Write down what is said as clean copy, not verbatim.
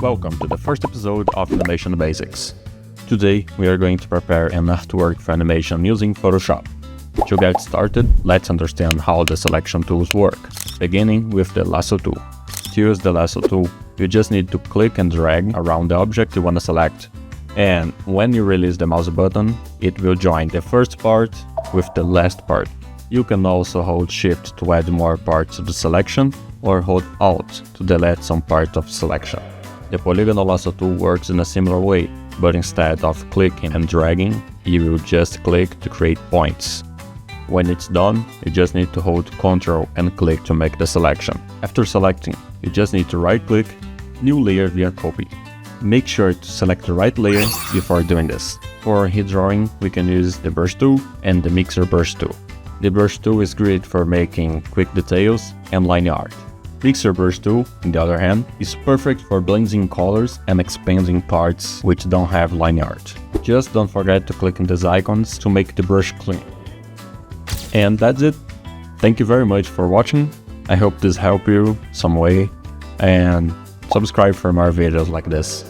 Welcome to the first episode of Animation Basics. Today we are going to prepare an artwork for animation using Photoshop. To get started, let's understand how the selection tools work, beginning with the Lasso tool. To use the Lasso tool, you just need to click and drag around the object you want to select, and when you release the mouse button, it will join the first part with the last part. You can also hold Shift to add more parts to the selection, or hold Alt to delete some part of selection. The Polygonal Lasso tool works in a similar way, but instead of clicking and dragging, you will just click to create points. When it's done, you just need to hold Ctrl and click to make the selection. After selecting, you just need to right-click, New Layer via Copy. Make sure to select the right layer before doing this. For redrawing, we can use the Brush tool and the Mixer Brush tool. The Brush tool is great for making quick details and line art. Mixer Brush tool, on the other hand, is perfect for blending colors and expanding parts which don't have line art. Just don't forget to click on these icons to make the brush clean. And that's it. Thank you very much for watching. I hope this helped you some way, and subscribe for more videos like this.